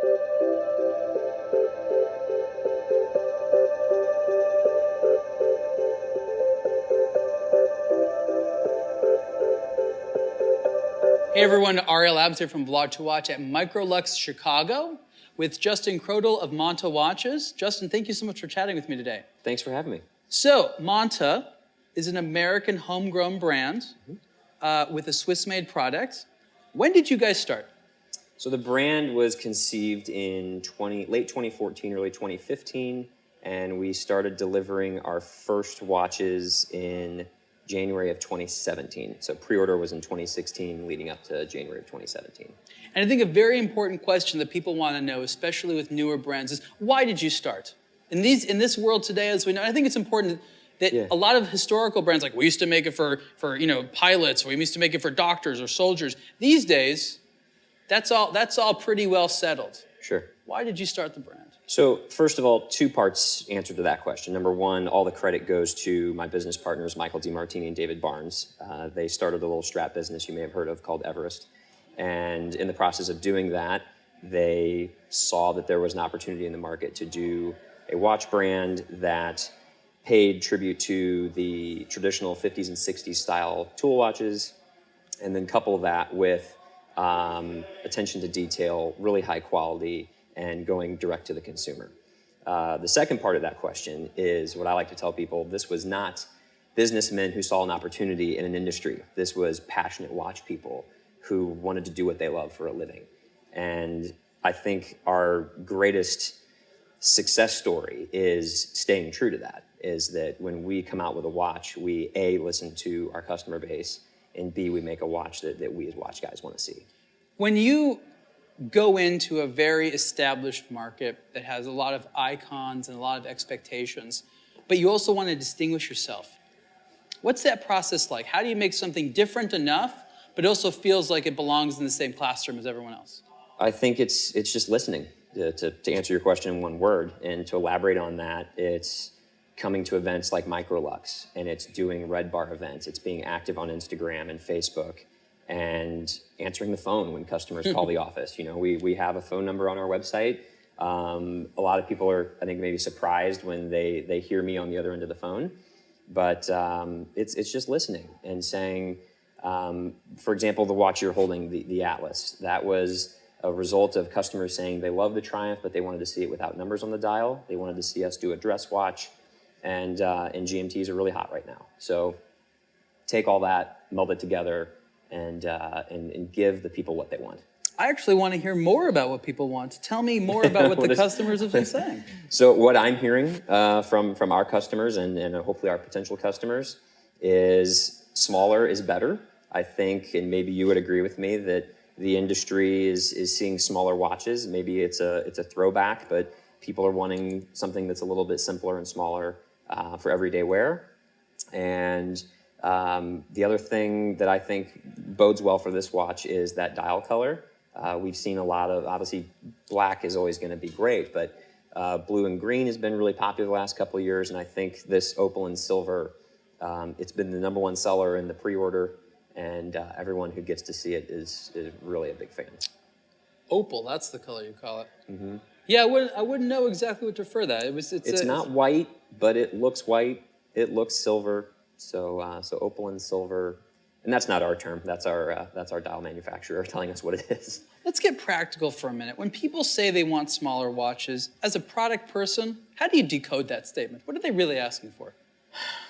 Hey everyone, Ariel Adams here from aBlogtoWatch at microLUX Chicago with Justin Kraudel of Monta Watches. Justin, thank you so much for chatting with me today. Thanks for having me. So, Monta is an American homegrown brand with a Swiss-made product. When did you guys start? So the brand was conceived in late 2014, early 2015, and we started delivering our first watches in January of 2017. So pre-order was in 2016, leading up to January of 2017. And I think a very important question that people want to know, especially with newer brands, is why did you start? In this world today, as we know, I think it's important that a lot of historical brands, like we used to make it for pilots, or we used to make it for doctors or soldiers. These days, that's all pretty well settled. Sure. Why did you start the brand? So first of all, two parts answer to that question. Number one, all the credit goes to my business partners, Michael DeMartini and David Barnes. They started a little strap business you may have heard of called Everest. And in the process of doing that, they saw that there was an opportunity in the market to do a watch brand that paid tribute to the traditional 50s and 60s style tool watches, and then couple that with attention to detail, really high quality, and going direct to the consumer. The second part of that question is what I like to tell people: this was not businessmen who saw an opportunity in an industry. This was passionate watch people who wanted to do what they love for a living. And I think our greatest success story is staying true to that, is that when we come out with a watch, we A, listen to our customer base, and B, we make a watch that we as watch guys want to see. When you go into a very established market that has a lot of icons and a lot of expectations, but you also want to distinguish yourself, what's that process like? How do you make something different enough, but also feels like it belongs in the same classroom as everyone else? I think it's just listening. To answer your question in one word, and to elaborate on that, it's coming to events like microLUX, and it's doing red bar events. It's being active on Instagram and Facebook, and answering the phone when customers call the office. You know, we have a phone number on our website. A lot of people are, I think, maybe surprised when they hear me on the other end of the phone, but it's just listening and saying, for example, the watch you're holding, the Atlas, that was a result of customers saying they love the Triumph, but they wanted to see it without numbers on the dial. They wanted to see us do a dress watch, and GMTs are really hot right now. So take all that, meld it together, and give the people what they want. I actually want to hear more about what people want. Tell me more about what the customers have been saying. So what I'm hearing from our customers and hopefully our potential customers is smaller is better. I think, and maybe you would agree with me, that the industry is seeing smaller watches. Maybe it's a throwback, but people are wanting something that's a little bit simpler and smaller for everyday wear. And the other thing that I think bodes well for this watch is that dial color. We've seen a lot of, obviously black is always going to be great, but blue and green has been really popular the last couple of years, and I think this opal and silver, it's been the #1 seller in the pre-order, and everyone who gets to see it is really a big fan. Opal, that's the color you call it. Mm-hmm. Yeah, I wouldn't know exactly what to refer that. It's not white, but it looks white. It looks silver. So opal and silver, and that's not our term. That's our dial manufacturer telling us what it is. Let's get practical for a minute. When people say they want smaller watches, as a product person, how do you decode that statement? What are they really asking for?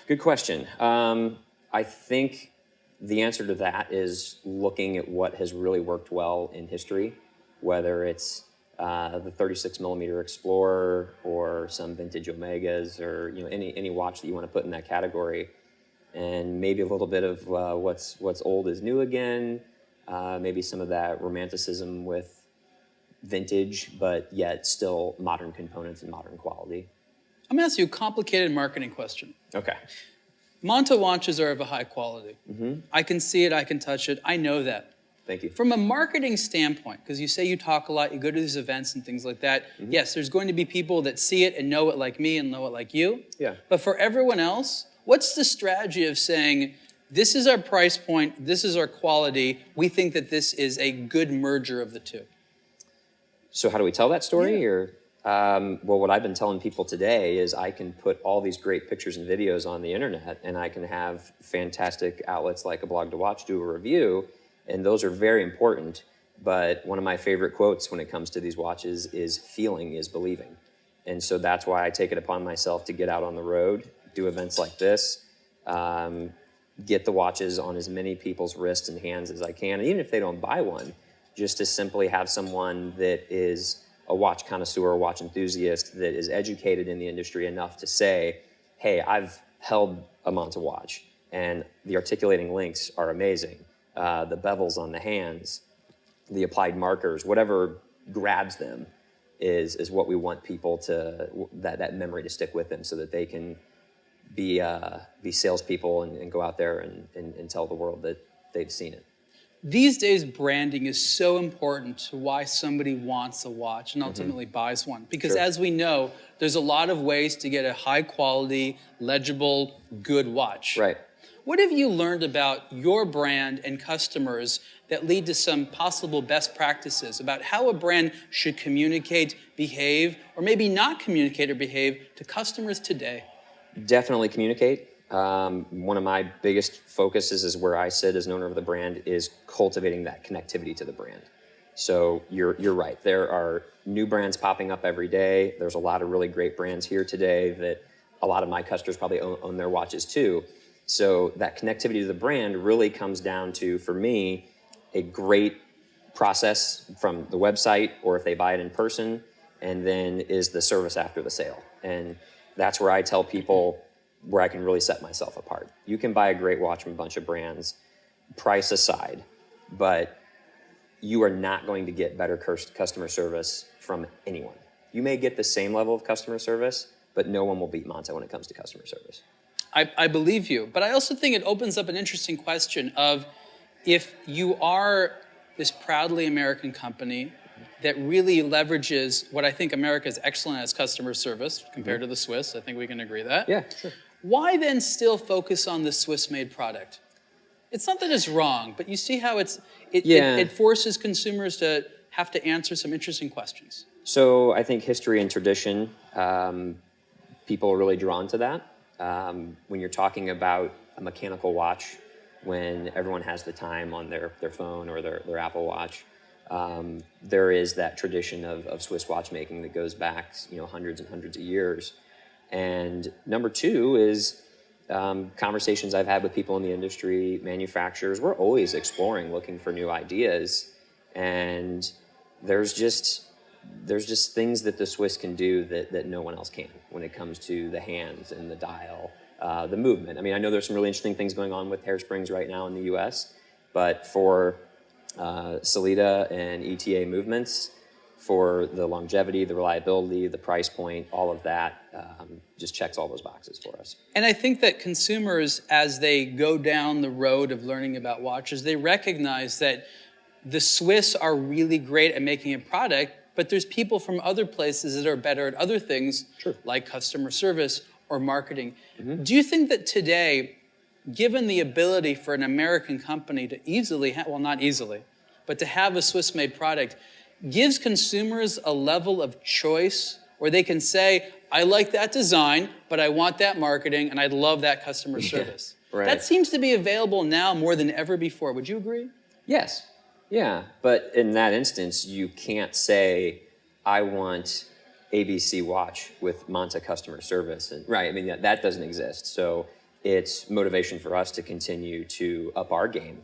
Good question. I think the answer to that is looking at what has really worked well in history, whether it's the 36 millimeter Explorer or some vintage Omegas, or any watch that you want to put in that category, and maybe a little bit of what's old is new again, maybe some of that romanticism with vintage, but yet still modern components and modern quality. I'm going to ask you a complicated marketing question. Okay. Monta watches are of a high quality. Mm-hmm. I can see it, I can touch it, I know that. Thank you. From a marketing standpoint, because you say you talk a lot, you go to these events and things like that, yes, there's going to be people that see it and know it like me and know it like you. Yeah. But for everyone else, what's the strategy of saying, this is our price point, this is our quality, we think that this is a good merger of the two? So how do we tell that story? Yeah. Or well, what I've been telling people today is I can put all these great pictures and videos on the internet, and I can have fantastic outlets like aBlogtoWatch do a review, and those are very important. But one of my favorite quotes when it comes to these watches is "feeling is believing." And so that's why I take it upon myself to get out on the road, do events like this, get the watches on as many people's wrists and hands as I can. And even if they don't buy one, just to simply have someone that is a watch connoisseur, a watch enthusiast that is educated in the industry enough to say, hey, I've held a Monta watch and the articulating links are amazing. The bevels on the hands, the applied markers, whatever grabs them is what we want people to, that memory to stick with them so that they can be salespeople and go out there and tell the world that they've seen it. These days, branding is so important to why somebody wants a watch and ultimately buys one. Because as we know, there's a lot of ways to get a high quality, legible, good watch. Right. What have you learned about your brand and customers that lead to some possible best practices about how a brand should communicate, behave, or maybe not communicate or behave to customers today? Definitely communicate. One of my biggest focuses is where I sit as an owner of the brand is cultivating that connectivity to the brand. So you're right. There are new brands popping up every day. There's a lot of really great brands here today that a lot of my customers probably own their watches too. So that connectivity to the brand really comes down to, for me, a great process from the website or if they buy it in person, and then is the service after the sale. And that's where I tell people where I can really set myself apart. You can buy a great watch from a bunch of brands, price aside, but you are not going to get better customer service from anyone. You may get the same level of customer service, but no one will beat Monta when it comes to customer service. I believe you, but I also think it opens up an interesting question of if you are this proudly American company that really leverages what I think America is excellent at as customer service compared to the Swiss. I think we can agree that. Yeah, sure. Why then still focus on the Swiss-made product? It's not that it's wrong, but you see how it forces consumers to have to answer some interesting questions. So I think history and tradition, people are really drawn to that. When you're talking about a mechanical watch, when everyone has the time on their phone or their Apple Watch, there is that tradition of Swiss watchmaking that goes back, hundreds and hundreds of years. And number two is conversations I've had with people in the industry, manufacturers. We're always exploring, looking for new ideas, and there's just things that the Swiss can do that no one else can when it comes to the hands and the dial, the movement. I mean, I know there's some really interesting things going on with hairsprings right now in the U.S., but for Sellita and ETA movements, for the longevity, the reliability, the price point, all of that just checks all those boxes for us. And I think that consumers, as they go down the road of learning about watches, they recognize that the Swiss are really great at making a product, but there's people from other places that are better at other things, like customer service or marketing. Do you think that today, given the ability for an American company to easily, well, not easily, but to have a Swiss-made product, gives consumers a level of choice where they can say, I like that design, but I want that marketing, and I love that customer service? Right. That seems to be available now more than ever before. Would you agree? Yes. Yeah. But in that instance, you can't say, I want ABC watch with Monta customer service. And, right. I mean, that doesn't exist. So it's motivation for us to continue to up our game.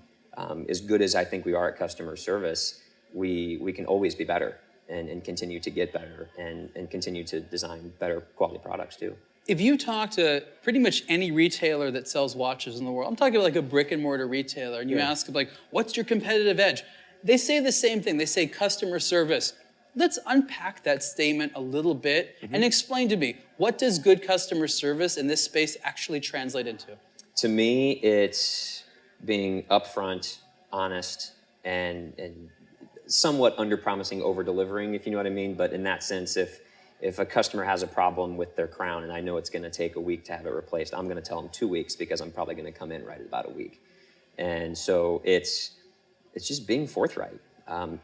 As good as I think we are at customer service, we can always be better and continue to get better and continue to design better quality products too. If you talk to pretty much any retailer that sells watches in the world, I'm talking about like a brick and mortar retailer, and you ask them, like, what's your competitive edge? They say the same thing. They say customer service. Let's unpack that statement a little bit and explain to me, what does good customer service in this space actually translate into? To me, it's being upfront, honest, and somewhat under-promising, over-delivering, if you know what I mean. But in that sense, if a customer has a problem with their crown and I know it's going to take a week to have it replaced, I'm going to tell them 2 weeks because I'm probably going to come in right at about a week. And so it's just being forthright.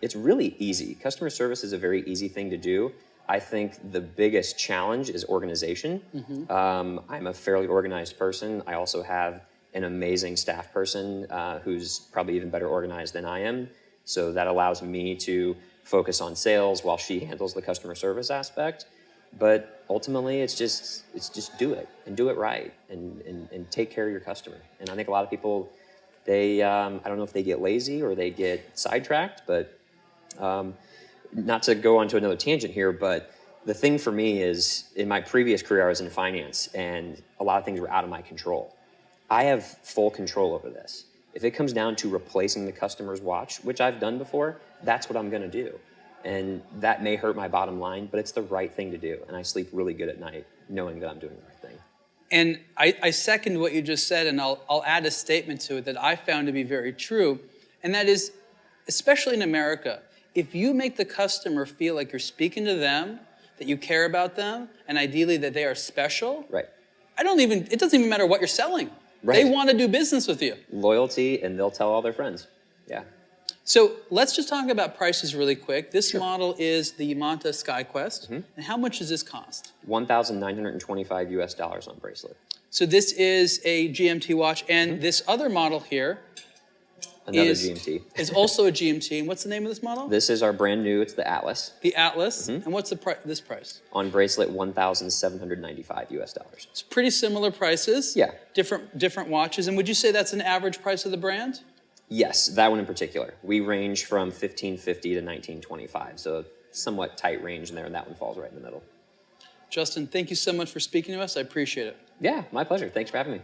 It's really easy. Customer service is a very easy thing to do. I think the biggest challenge is organization. I'm a fairly organized person. I also have an amazing staff person who's probably even better organized than I am. So that allows me to focus on sales while she handles the customer service aspect. But ultimately, it's just do it and do it right and take care of your customer. And I think a lot of people, they I don't know if they get lazy or they get sidetracked, but not to go on to another tangent here, but the thing for me is in my previous career, I was in finance and a lot of things were out of my control. I have full control over this. If it comes down to replacing the customer's watch, which I've done before, that's what I'm going to do. And that may hurt my bottom line, but it's the right thing to do. And I sleep really good at night knowing that I'm doing the right thing. And I second what you just said, and I'll add a statement to it that I found to be very true. And that is, especially in America, if you make the customer feel like you're speaking to them, that you care about them, and ideally that they are special, right. It doesn't even matter what you're selling. Right. They want to do business with you. Loyalty, and they'll tell all their friends. Yeah. So let's just talk about prices really quick. This Sure. model is the Monta SkyQuest. And how much does this cost? $1,925 US on bracelet. So this is a GMT watch, and this other model here Another GMT. is also a GMT. And what's the name of this model? This is our brand new, it's the Atlas. The Atlas. And what's this price? On bracelet, $1,795 US. It's pretty similar prices. Yeah. Different watches. And would you say that's an average price of the brand? Yes, that one in particular. We range from $1,550 to $1,925, so somewhat tight range in there, and that one falls right in the middle. Justin, thank you so much for speaking to us. I appreciate it. Yeah, my pleasure. Thanks for having me.